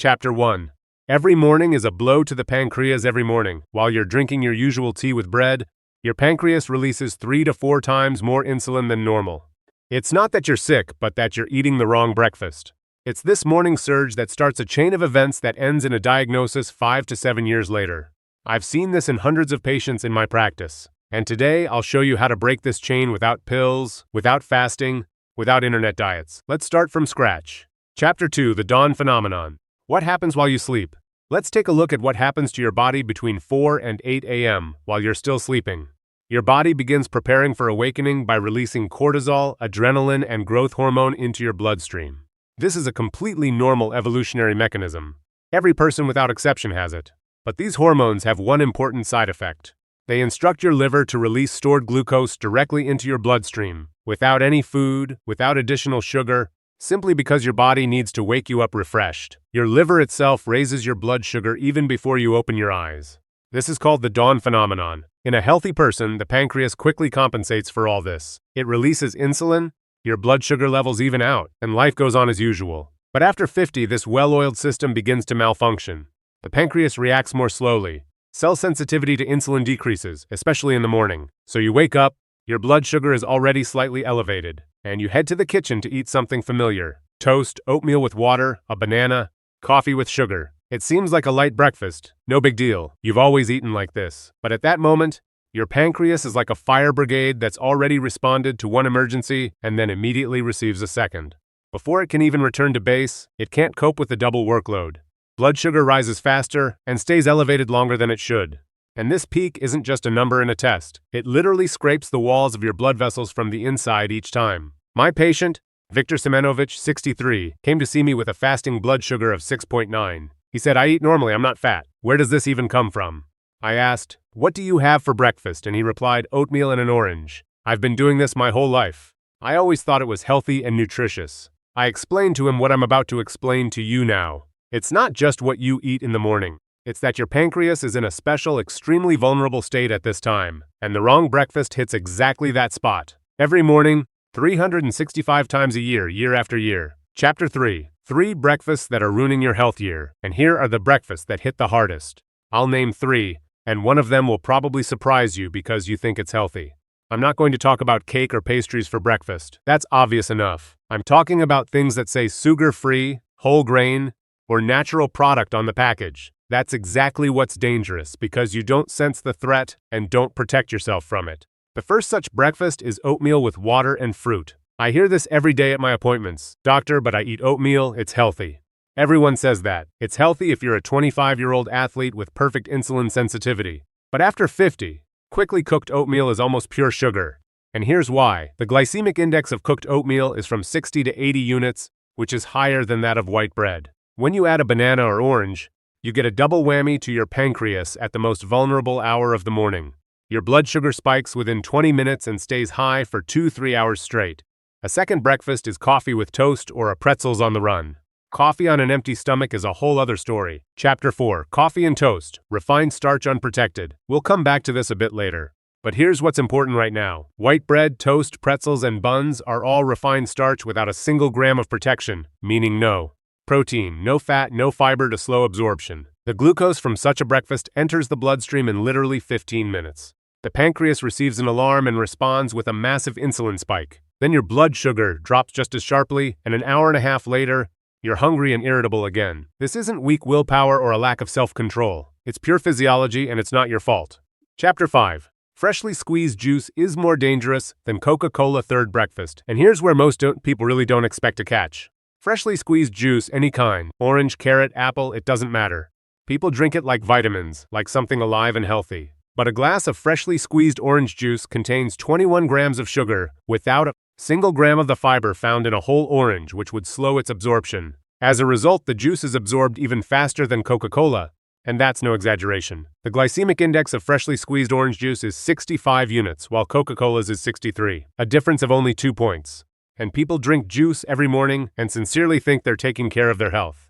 Chapter 1. Every morning is a blow to the pancreas. Every morning, while you're drinking your usual tea with bread, your pancreas releases 3 to 4 times more insulin than normal. It's not that you're sick, but that you're eating the wrong breakfast. It's this morning surge that starts a chain of events that ends in a diagnosis 5 to 7 years later. I've seen this in hundreds of patients in my practice, and today I'll show you how to break this chain without pills, without fasting, without internet diets. Let's start from scratch. Chapter 2. The Dawn Phenomenon. What happens while you sleep? Let's take a look at what happens to your body between 4 and 8 a.m. while you're still sleeping. Your body begins preparing for awakening by releasing cortisol, adrenaline, and growth hormone into your bloodstream. This is a completely normal evolutionary mechanism. Every person without exception has it. But these hormones have one important side effect. They instruct your liver to release stored glucose directly into your bloodstream, without any food, without additional sugar, simply because your body needs to wake you up refreshed. Your liver itself raises your blood sugar even before you open your eyes. This is called the dawn phenomenon. In a healthy person, the pancreas quickly compensates for all this. It releases insulin, your blood sugar levels even out, and life goes on as usual. But after 50, this well-oiled system begins to malfunction. The pancreas reacts more slowly. Cell sensitivity to insulin decreases, especially in the morning. So you wake up, your blood sugar is already slightly elevated, and you head to the kitchen to eat something familiar. Toast, oatmeal with water, a banana, coffee with sugar. It seems like a light breakfast. No big deal. You've always eaten like this. But at that moment, your pancreas is like a fire brigade that's already responded to one emergency and then immediately receives a second. Before it can even return to base, it can't cope with the double workload. Blood sugar rises faster and stays elevated longer than it should. And this peak isn't just a number in a test. It literally scrapes the walls of your blood vessels from the inside each time. My patient, Victor Semenovich, 63, came to see me with a fasting blood sugar of 6.9. He said, "I eat normally, I'm not fat. Where does this even come from?" I asked, "What do you have for breakfast?" And he replied, "Oatmeal and an orange. I've been doing this my whole life. I always thought it was healthy and nutritious." I explained to him what I'm about to explain to you now. It's not just what you eat in the morning. It's that your pancreas is in a special, extremely vulnerable state at this time, and the wrong breakfast hits exactly that spot. Every morning, 365 times a year, year after year. Chapter 3. 3 breakfasts that are ruining your health year. And here are the breakfasts that hit the hardest. I'll name 3, and one of them will probably surprise you because you think it's healthy. I'm not going to talk about cake or pastries for breakfast. That's obvious enough. I'm talking about things that say sugar-free, whole grain, or natural product on the package. That's exactly what's dangerous because you don't sense the threat and don't protect yourself from it. The first such breakfast is oatmeal with water and fruit. I hear this every day at my appointments. "Doctor, but I eat oatmeal, it's healthy." Everyone says that. It's healthy if you're a 25-year-old athlete with perfect insulin sensitivity. But after 50, quickly cooked oatmeal is almost pure sugar. And here's why. The glycemic index of cooked oatmeal is from 60 to 80 units, which is higher than that of white bread. When you add a banana or orange, you get a double whammy to your pancreas at the most vulnerable hour of the morning. Your blood sugar spikes within 20 minutes and stays high for 2-3 hours straight. A second breakfast is coffee with toast or a pretzels on the run. Coffee on an empty stomach is a whole other story. Chapter 4. Coffee and toast. Refined starch unprotected. We'll come back to this a bit later. But here's what's important right now. White bread, toast, pretzels, and buns are all refined starch without a single gram of protection, meaning no protein, no fat, no fiber to slow absorption. The glucose from such a breakfast enters the bloodstream in literally 15 minutes. The pancreas receives an alarm and responds with a massive insulin spike. Then your blood sugar drops just as sharply, and an hour and a half later, you're hungry and irritable again. This isn't weak willpower or a lack of self-control. It's pure physiology and it's not your fault. Chapter 5. Freshly squeezed juice is more dangerous than Coca-Cola third breakfast. And here's where most people really don't expect to catch. Freshly squeezed juice, any kind, orange, carrot, apple, it doesn't matter. People drink it like vitamins, like something alive and healthy. But a glass of freshly squeezed orange juice contains 21 grams of sugar without a single gram of the fiber found in a whole orange, which would slow its absorption. As a result, the juice is absorbed even faster than Coca-Cola, and that's no exaggeration. The glycemic index of freshly squeezed orange juice is 65 units, while Coca-Cola's is 63, a difference of only 2 points. And people drink juice every morning and sincerely think they're taking care of their health.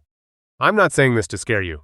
I'm not saying this to scare you.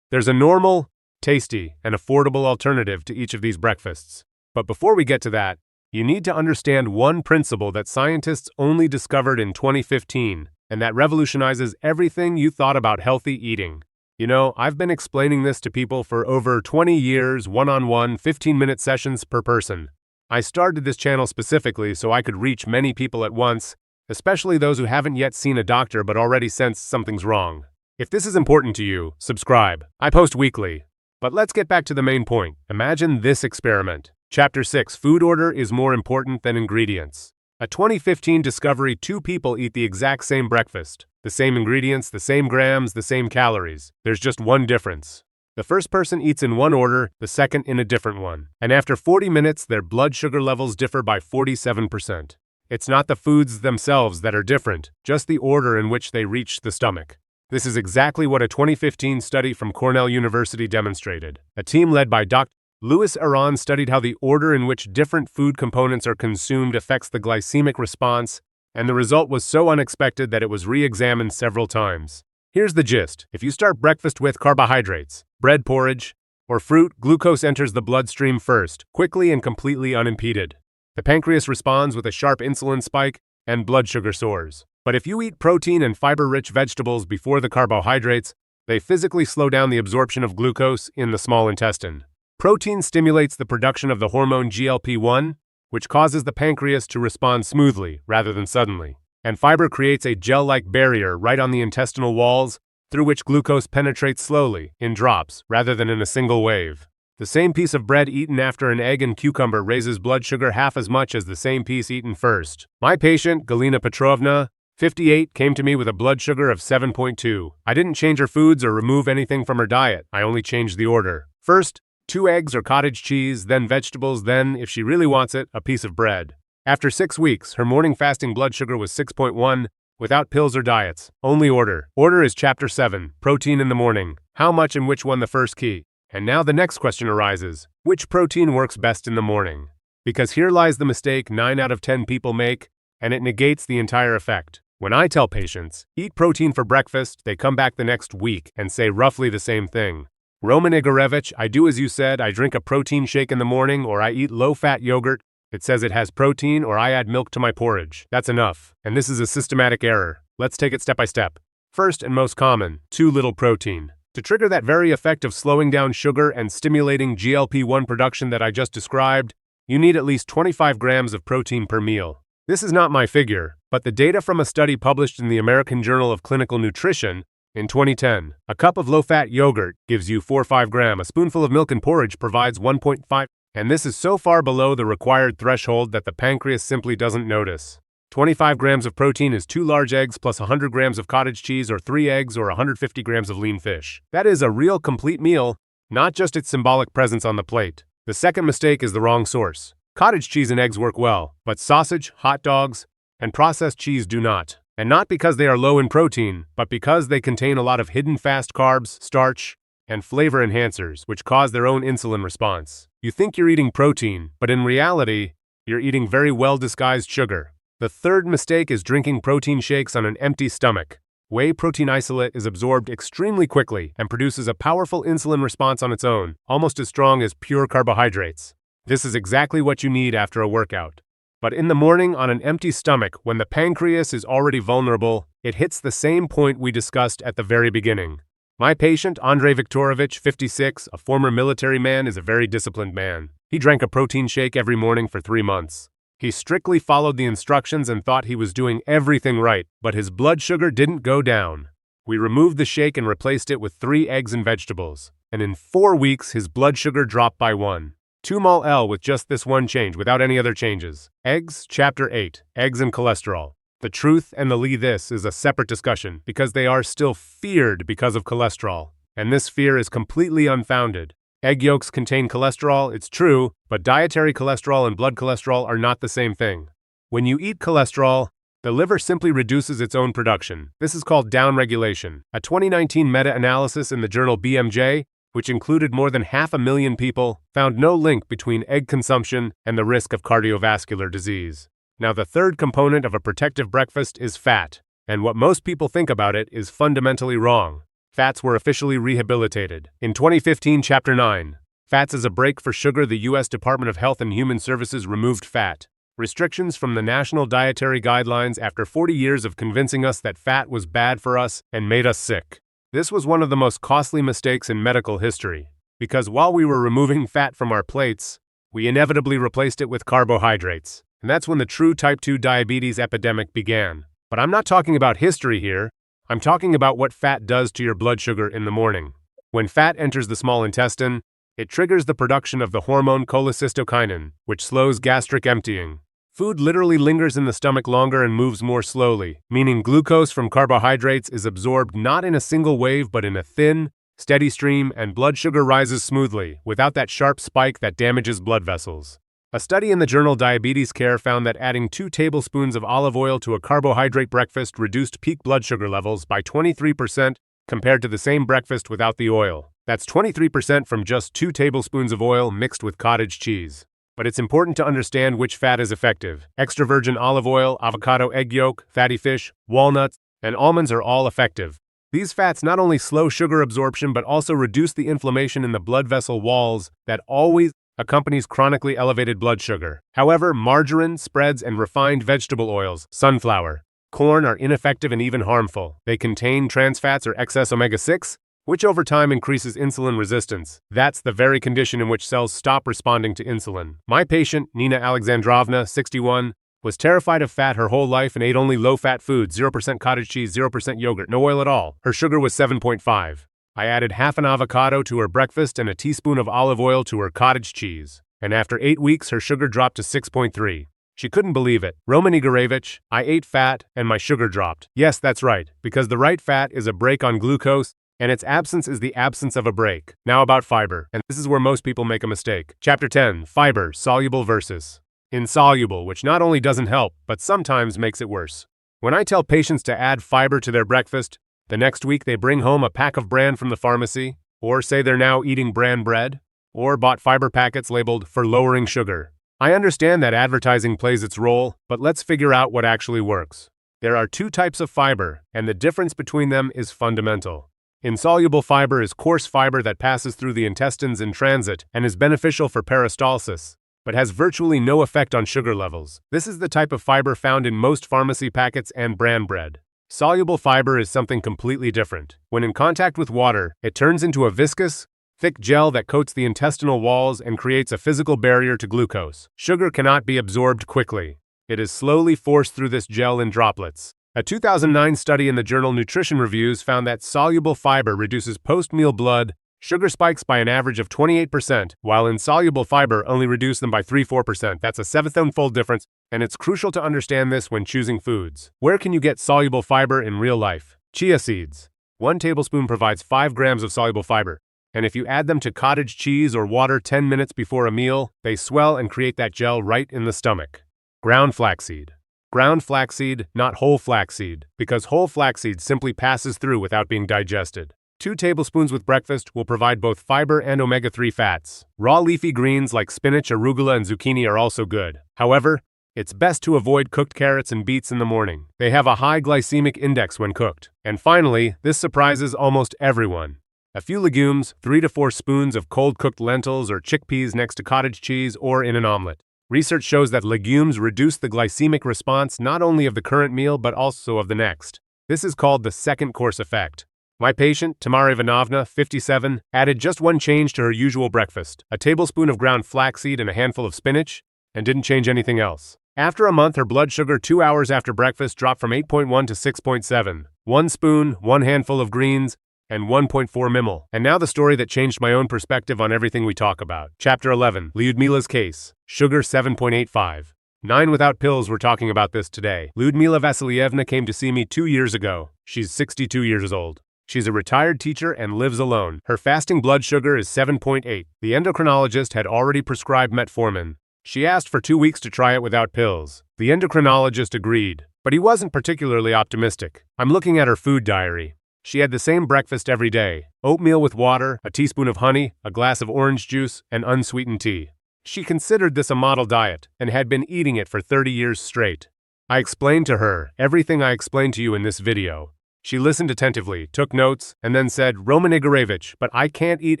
There's a normal, tasty, and affordable alternative to each of these breakfasts. But before we get to that, you need to understand one principle that scientists only discovered in 2015, and that revolutionizes everything you thought about healthy eating. You know, I've been explaining this to people for over 20 years, one-on-one, 15-minute sessions per person. I started this channel specifically so I could reach many people at once, especially those who haven't yet seen a doctor but already sense something's wrong. If this is important to you, subscribe. I post weekly. But let's get back to the main point. Imagine this experiment. Chapter 6, Food Order is More Important Than Ingredients. A 2015 discovery: 2 people eat the exact same breakfast. The same ingredients, the same grams, the same calories. There's just one difference. The first person eats in one order, the second in a different one. And after 40 minutes, their blood sugar levels differ by 47%. It's not the foods themselves that are different, just the order in which they reach the stomach. This is exactly what a 2015 study from Cornell University demonstrated. A team led by Dr. Louis Aron studied how the order in which different food components are consumed affects the glycemic response, and the result was so unexpected that it was re-examined several times. Here's the gist. If you start breakfast with carbohydrates, bread, porridge, or fruit, glucose enters the bloodstream first, quickly and completely unimpeded. The pancreas responds with a sharp insulin spike, and blood sugar soars. But if you eat protein and fiber-rich vegetables before the carbohydrates, they physically slow down the absorption of glucose in the small intestine. Protein stimulates the production of the hormone GLP-1, which causes the pancreas to respond smoothly rather than suddenly. And fiber creates a gel-like barrier right on the intestinal walls, through which glucose penetrates slowly, in drops, rather than in a single wave. The same piece of bread eaten after an egg and cucumber raises blood sugar half as much as the same piece eaten first. My patient, Galina Petrovna, 58, came to me with a blood sugar of 7.2. I didn't change her foods or remove anything from her diet. I only changed the order. First, 2 eggs or cottage cheese, then vegetables, then, if she really wants it, a piece of bread. After 6 weeks, her morning fasting blood sugar was 6.1, without pills or diets. Only order. Order is Chapter 7, Protein in the Morning. How much and which one the first key? And now the next question arises. Which protein works best in the morning? Because here lies the mistake 9 out of 10 people make, and it negates the entire effect. When I tell patients, eat protein for breakfast, they come back the next week and say roughly the same thing. Roman Igorevich, I do as you said, I drink a protein shake in the morning, or I eat low-fat yogurt. It says it has protein, or I add milk to my porridge. That's enough. And this is a systematic error. Let's take it step by step. First and most common, too little protein. To trigger that very effect of slowing down sugar and stimulating GLP-1 production that I just described, you need at least 25 grams of protein per meal. This is not my figure, but the data from a study published in the American Journal of Clinical Nutrition in 2010. A cup of low-fat yogurt gives you 4 or 5 grams. A spoonful of milk in porridge provides 1.5, and this is so far below the required threshold that the pancreas simply doesn't notice. 25 grams of protein is 2 large eggs plus 100 grams of cottage cheese, or 3 eggs, or 150 grams of lean fish. That is a real complete meal, not just its symbolic presence on the plate. The second mistake is the wrong source. Cottage cheese and eggs work well, but sausage, hot dogs, and processed cheese do not. And not because they are low in protein, but because they contain a lot of hidden fast carbs, starch, and flavor enhancers, which cause their own insulin response. You think you're eating protein, but in reality, you're eating very well-disguised sugar. The third mistake is drinking protein shakes on an empty stomach. Whey protein isolate is absorbed extremely quickly and produces a powerful insulin response on its own, almost as strong as pure carbohydrates. This is exactly what you need after a workout. But in the morning, on an empty stomach, when the pancreas is already vulnerable, it hits the same point we discussed at the very beginning. My patient, Andrei Viktorovich, 56, a former military man, is a very disciplined man. He drank a protein shake every morning for 3 months. He strictly followed the instructions and thought he was doing everything right, but his blood sugar didn't go down. We removed the shake and replaced it with 3 eggs and vegetables. And in 4 weeks, his blood sugar dropped by 1. 2 mol with just this one change, without any other changes. Eggs, Chapter 8, Eggs and Cholesterol. The truth and the lie this is a separate discussion, because they are still feared because of cholesterol. And this fear is completely unfounded. Egg yolks contain cholesterol, it's true, but dietary cholesterol and blood cholesterol are not the same thing. When you eat cholesterol, the liver simply reduces its own production. This is called downregulation. A 2019 meta-analysis in the journal BMJ, which included more than 500,000 people, found no link between egg consumption and the risk of cardiovascular disease. Now, the third component of a protective breakfast is fat, and what most people think about it is fundamentally wrong. Fats were officially rehabilitated. In 2015, Chapter 9, Fats as a Break for Sugar, the U.S. Department of Health and Human Services removed fat. Restrictions from the National Dietary Guidelines after 40 years of convincing us that fat was bad for us and made us sick. This was one of the most costly mistakes in medical history, because while we were removing fat from our plates, we inevitably replaced it with carbohydrates. And that's when the true type 2 diabetes epidemic began. But I'm not talking about history here. I'm talking about what fat does to your blood sugar in the morning. When fat enters the small intestine, it triggers the production of the hormone cholecystokinin, which slows gastric emptying. Food literally lingers in the stomach longer and moves more slowly, meaning glucose from carbohydrates is absorbed not in a single wave but in a thin, steady stream, and blood sugar rises smoothly, without that sharp spike that damages blood vessels. A study in the journal Diabetes Care found that adding 2 tablespoons of olive oil to a carbohydrate breakfast reduced peak blood sugar levels by 23% compared to the same breakfast without the oil. That's 23% from just 2 tablespoons of oil mixed with cottage cheese. But it's important to understand which fat is effective. Extra virgin olive oil, avocado egg yolk, fatty fish, walnuts, and almonds are all effective. These fats not only slow sugar absorption but also reduce the inflammation in the blood vessel walls that always accompanies chronically elevated blood sugar. However, margarine, spreads, and refined vegetable oils, sunflower, corn are ineffective and even harmful. They contain trans fats or excess omega-6, which over time increases insulin resistance. That's the very condition in which cells stop responding to insulin. My patient, Nina Alexandrovna, 61, was terrified of fat her whole life and ate only low-fat foods, 0% cottage cheese, 0% yogurt, no oil at all. Her sugar was 7.5. I added half an avocado to her breakfast and a teaspoon of olive oil to her cottage cheese. And after 8 weeks, her sugar dropped to 6.3. She couldn't believe it. Roman Igorevich, I ate fat and my sugar dropped. Yes, that's right, because the right fat is a brake on glucose, and its absence is the absence of a brake. Now about fiber, and this is where most people make a mistake. Chapter 10, Fiber, Soluble versus Insoluble, which not only doesn't help, but sometimes makes it worse. When I tell patients to add fiber to their breakfast, the next week they bring home a pack of bran from the pharmacy, or say they're now eating bran bread, or bought fiber packets labeled for lowering sugar. I understand that advertising plays its role, but let's figure out what actually works. There are 2 types of fiber, and the difference between them is fundamental. Insoluble fiber is coarse fiber that passes through the intestines in transit and is beneficial for peristalsis, but has virtually no effect on sugar levels. This is the type of fiber found in most pharmacy packets and bran bread. Soluble fiber is something completely different. When in contact with water, it turns into a viscous, thick gel that coats the intestinal walls and creates a physical barrier to glucose. Sugar cannot be absorbed quickly. It is slowly forced through this gel in droplets. A 2009 study in the journal Nutrition Reviews found that soluble fiber reduces post-meal blood sugar spikes by an average of 28%, while insoluble fiber only reduced them by 3–4%. That's a 7-fold difference, and it's crucial to understand this when choosing foods. Where can you get soluble fiber in real life? Chia seeds. 1 tablespoon provides 5 grams of soluble fiber, and if you add them to cottage cheese or water 10 minutes before a meal, they swell and create that gel right in the stomach. Ground flaxseed. Ground flaxseed, not whole flaxseed, because whole flaxseed simply passes through without being digested. 2 tablespoons with breakfast will provide both fiber and omega-3 fats. Raw leafy greens like spinach, arugula, and zucchini are also good. However, it's best to avoid cooked carrots and beets in the morning. They have a high glycemic index when cooked. And finally, this surprises almost everyone. A few legumes, 3 to 4 spoons of cold-cooked lentils or chickpeas next to cottage cheese or in an omelet. Research shows that legumes reduce the glycemic response not only of the current meal but also of the next. This is called the second course effect. My patient, Tamara Ivanovna, 57, added just 1 change to her usual breakfast, a tablespoon of ground flaxseed and a handful of spinach, and didn't change anything else. After a month, her blood sugar 2 hours after breakfast dropped from 8.1 to 6.7. 1 spoon, 1 handful of greens, and 1.4 mmol. And now the story that changed my own perspective on everything we talk about. Chapter 11, Lyudmila's case. Sugar 7.85. 9 without pills. We're talking about this today. Lyudmila Vasilyevna came to see me 2 years ago. She's 62 years old. She's a retired teacher and lives alone. Her fasting blood sugar is 7.8. The endocrinologist had already prescribed metformin. She asked for 2 weeks to try it without pills. The endocrinologist agreed, but he wasn't particularly optimistic. I'm looking at her food diary. She had the same breakfast every day: oatmeal with water, a teaspoon of honey, a glass of orange juice, and unsweetened tea. She considered this a model diet and had been eating it for 30 years straight. I explained to her everything I explained to you in this video. She listened attentively, took notes, and then said, "Roman Igorevich, but I can't eat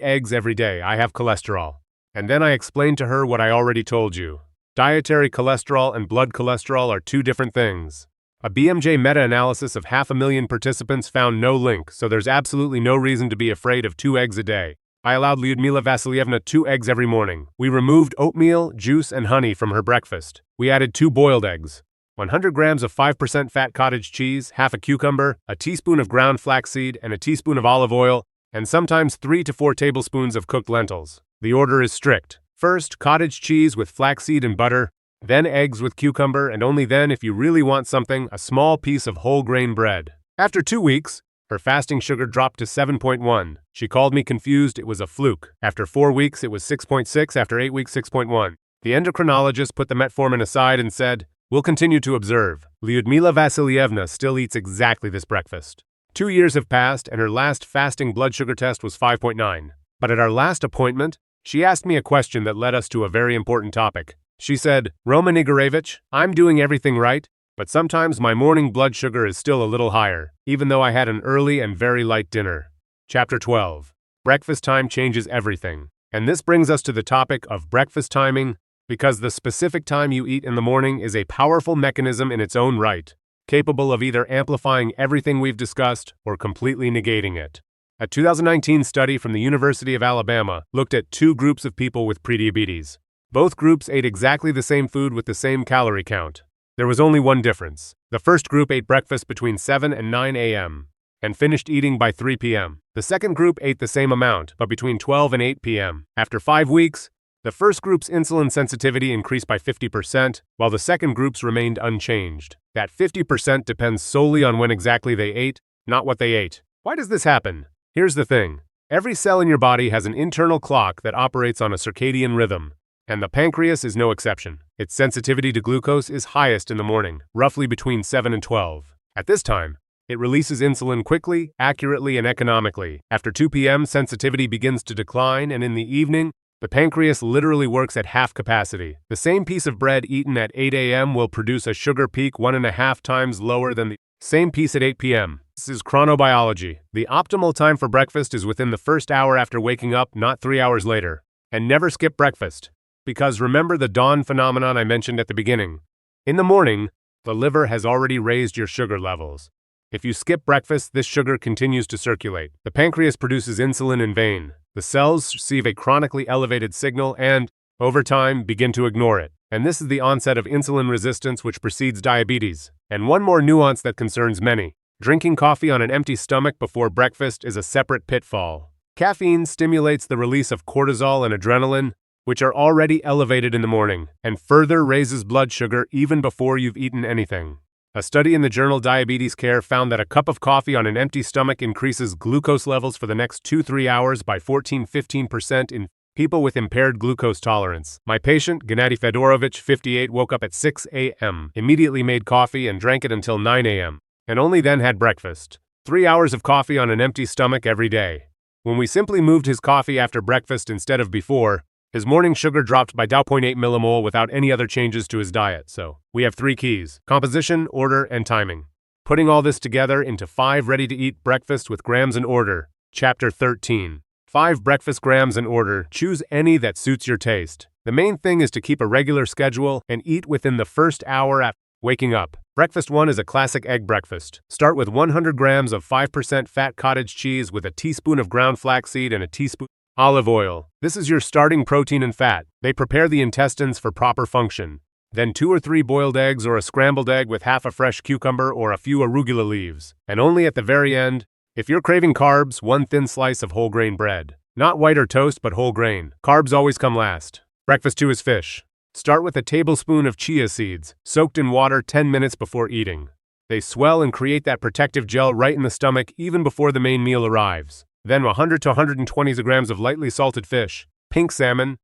eggs every day, I have cholesterol." And then I explained to her what I already told you. Dietary cholesterol and blood cholesterol are two different things. A BMJ meta-analysis of 500,000 participants found no link, so there's absolutely no reason to be afraid of 2 eggs a day. I allowed Lyudmila Vasilievna 2 eggs every morning. We removed oatmeal, juice, and honey from her breakfast. We added 2 boiled eggs, 100 grams of 5% fat cottage cheese, half a cucumber, a teaspoon of ground flaxseed, and a teaspoon of olive oil, and sometimes 3 to 4 tablespoons of cooked lentils. The order is strict. First, cottage cheese with flaxseed and butter, then eggs with cucumber, and only then, if you really want something, a small piece of whole grain bread. After 2 weeks, her fasting sugar dropped to 7.1. She called me confused, it was a fluke. After 4 weeks, it was 6.6, after 8 weeks, 6.1. The endocrinologist put the metformin aside and said, "We'll continue to observe." Lyudmila Vasilievna still eats exactly this breakfast. 2 years have passed, and her last fasting blood sugar test was 5.9. But at our last appointment, she asked me a question that led us to a very important topic. She said, "Roman Igorevich, I'm doing everything right, but sometimes my morning blood sugar is still a little higher, even though I had an early and very light dinner." Chapter 12. Breakfast time changes everything. And this brings us to the topic of breakfast timing, because the specific time you eat in the morning is a powerful mechanism in its own right, capable of either amplifying everything we've discussed or completely negating it. A 2019 study from the University of Alabama looked at 2 groups of people with prediabetes. Both groups ate exactly the same food with the same calorie count. There was only one difference. The first group ate breakfast between 7 and 9 a.m. and finished eating by 3 p.m. The second group ate the same amount, but between 12 and 8 p.m. After 5 weeks, the first group's insulin sensitivity increased by 50%, while the second group's remained unchanged. That 50% depends solely on when exactly they ate, not what they ate. Why does this happen? Here's the thing. Every cell in your body has an internal clock that operates on a circadian rhythm, and the pancreas is no exception. Its sensitivity to glucose is highest in the morning, roughly between 7 and 12. At this time, it releases insulin quickly, accurately, and economically. After 2 p.m., sensitivity begins to decline, and in the evening, the pancreas literally works at half capacity. The same piece of bread eaten at 8 a.m. will produce a sugar peak 1.5 times lower than the same piece at 8 p.m. This is chronobiology. The optimal time for breakfast is within the first hour after waking up, not 3 hours later. And never skip breakfast. Because remember the dawn phenomenon I mentioned at the beginning. In the morning, the liver has already raised your sugar levels. If you skip breakfast, this sugar continues to circulate. The pancreas produces insulin in vain. The cells receive a chronically elevated signal and, over time, begin to ignore it. And this is the onset of insulin resistance which precedes diabetes. And one more nuance that concerns many. Drinking coffee on an empty stomach before breakfast is a separate pitfall. Caffeine stimulates the release of cortisol and adrenaline, which are already elevated in the morning, and further raises blood sugar even before you've eaten anything. A study in the journal Diabetes Care found that a cup of coffee on an empty stomach increases glucose levels for the next 2-3 hours by 14-15% in people with impaired glucose tolerance. My patient, Gennady Fedorovich, 58, woke up at 6 a.m., immediately made coffee and drank it until 9 a.m., and only then had breakfast. 3 hours of coffee on an empty stomach every day. When we simply moved his coffee after breakfast instead of before, his morning sugar dropped by 0.8 millimole without any other changes to his diet. So, we have 3 keys: composition, order, and timing. Putting all this together into 5 ready-to-eat breakfast with grams in order. Chapter 13. 5 breakfast grams in order. Choose any that suits your taste. The main thing is to keep a regular schedule and eat within the first hour after waking up. Breakfast 1 is a classic egg breakfast. Start with 100 grams of 5% fat cottage cheese with a teaspoon of ground flaxseed and a teaspoon olive oil. This is your starting protein and fat. They prepare the intestines for proper function. Then 2 or 3 boiled eggs or a scrambled egg with half a fresh cucumber or a few arugula leaves. And only at the very end, if you're craving carbs, 1 thin slice of whole grain bread. Not white or toast, but whole grain. Carbs always come last. Breakfast 2 is fish. Start with a tablespoon of chia seeds, soaked in water 10 minutes before eating. They swell and create that protective gel right in the stomach even before the main meal arrives. Then 100 to 120 grams of lightly salted fish, pink salmon,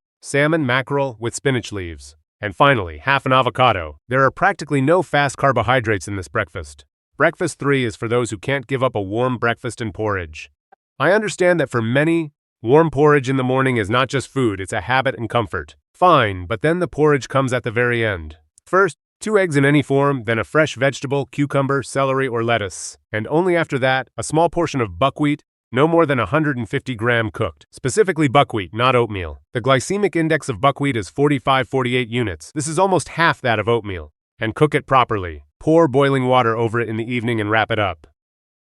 mackerel with spinach leaves. And finally, half an avocado. There are practically no fast carbohydrates in this breakfast. Breakfast 3 is for those who can't give up a warm breakfast and porridge. I understand that for many, warm porridge in the morning is not just food, it's a habit and comfort. Fine, but then the porridge comes at the very end. First, 2 eggs in any form, then a fresh vegetable, cucumber, celery, or lettuce. And only after that, a small portion of buckwheat, No more than 150 gram cooked, specifically buckwheat, not oatmeal. The glycemic index of buckwheat is 45-48 units. This is almost half that of oatmeal. And cook it properly. Pour boiling water over it in the evening and wrap it up.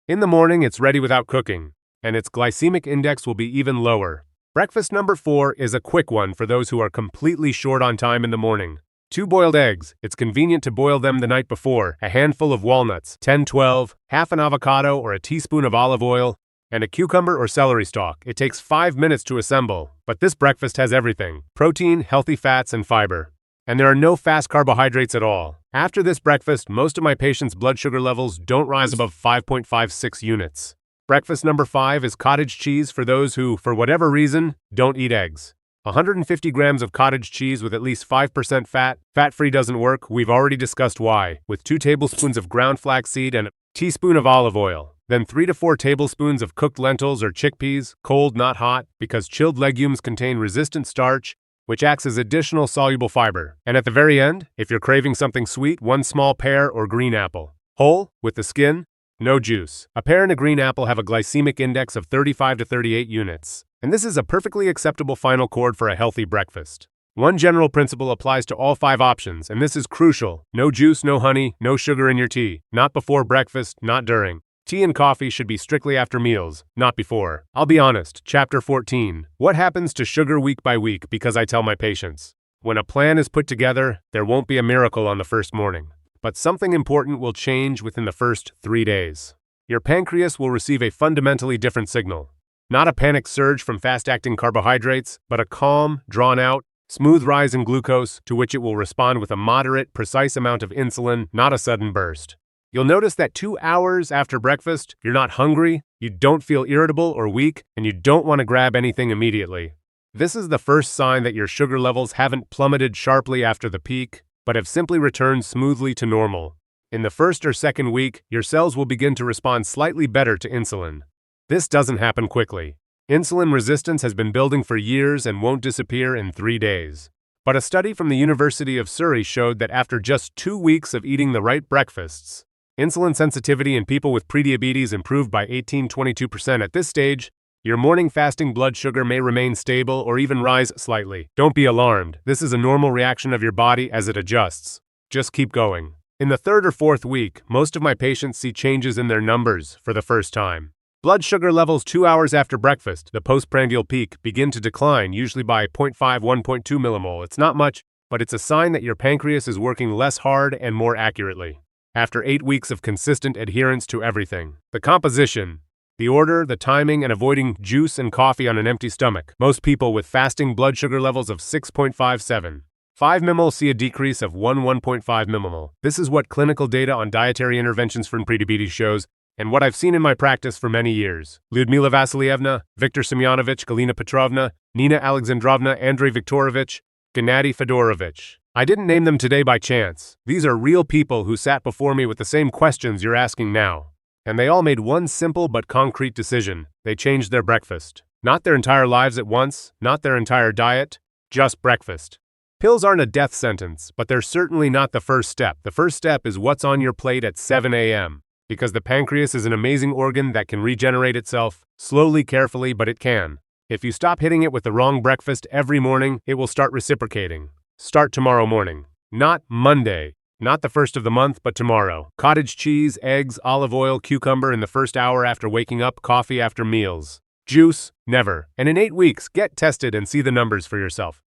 In the morning, it's ready without cooking, and its glycemic index will be even lower. Breakfast number 4 is a quick one for those who are completely short on time in the morning. 2 boiled eggs. It's convenient to boil them the night before. A handful of walnuts, 10-12, half an avocado or a teaspoon of olive oil, and a cucumber or celery stalk. It takes 5 minutes to assemble, but this breakfast has everything: protein, healthy fats, and fiber. And there are no fast carbohydrates at all. After this breakfast, most of my patients' blood sugar levels don't rise above 5.56 units. Breakfast number 5 is cottage cheese for those who, for whatever reason, don't eat eggs. 150 grams of cottage cheese with at least 5% fat. Fat-free doesn't work. We've already discussed why. With 2 tablespoons of ground flaxseed and a teaspoon of olive oil. Then 3 to 4 tablespoons of cooked lentils or chickpeas, cold, not hot, because chilled legumes contain resistant starch, which acts as additional soluble fiber. And at the very end, if you're craving something sweet, 1 small pear or green apple. Whole, with the skin, no juice. A pear and a green apple have a glycemic index of 35 to 38 units. And this is a perfectly acceptable final chord for a healthy breakfast. One general principle applies to all 5 options, and this is crucial. No juice, no honey, no sugar in your tea. Not before breakfast, not during. Tea and coffee should be strictly after meals, not before. I'll be honest, Chapter 14. What happens to sugar week by week? Because I tell my patients, when a plan is put together, there won't be a miracle on the first morning. But something important will change within the first 3 days. Your pancreas will receive a fundamentally different signal. Not a panic surge from fast-acting carbohydrates, but a calm, drawn-out, smooth rise in glucose to which it will respond with a moderate, precise amount of insulin, not a sudden burst. You'll notice that 2 hours after breakfast, you're not hungry, you don't feel irritable or weak, and you don't want to grab anything immediately. This is the first sign that your sugar levels haven't plummeted sharply after the peak, but have simply returned smoothly to normal. In the first or second week, your cells will begin to respond slightly better to insulin. This doesn't happen quickly. Insulin resistance has been building for years and won't disappear in 3 days. But a study from the University of Surrey showed that after just 2 weeks of eating the right breakfasts, insulin sensitivity in people with prediabetes improved by 18-22%. At this stage, your morning fasting blood sugar may remain stable or even rise slightly. Don't be alarmed. This is a normal reaction of your body as it adjusts. Just keep going. In the 3rd or 4th week, most of my patients see changes in their numbers for the first time. Blood sugar levels 2 hours after breakfast, the postprandial peak, begin to decline, usually by 0.5-1.2 millimole. It's not much, but it's a sign that your pancreas is working less hard and more accurately. After 8 weeks of consistent adherence to everything. The composition, the order, the timing, and avoiding juice and coffee on an empty stomach. Most people with fasting blood sugar levels of 6.57. 5 mmol see a decrease of 1.5 mmol. This is what clinical data on dietary interventions for prediabetes shows, and what I've seen in my practice for many years. Lyudmila Vasilievna, Viktor Semyonovich, Galina Petrovna, Nina Alexandrovna, Andrei Viktorovich, Gennady Fedorovich. I didn't name them today by chance. These are real people who sat before me with the same questions you're asking now. And they all made one simple but concrete decision. They changed their breakfast. Not their entire lives at once, not their entire diet, just breakfast. Pills aren't a death sentence, but they're certainly not the first step. The first step is what's on your plate at 7 a.m. Because the pancreas is an amazing organ that can regenerate itself, slowly, carefully, but it can. If you stop hitting it with the wrong breakfast every morning, it will start reciprocating. Start tomorrow morning. Not Monday. Not the first of the month, but tomorrow. Cottage cheese, eggs, olive oil, cucumber in the first hour after waking up, coffee after meals. Juice, never. And in 8 weeks, get tested and see the numbers for yourself.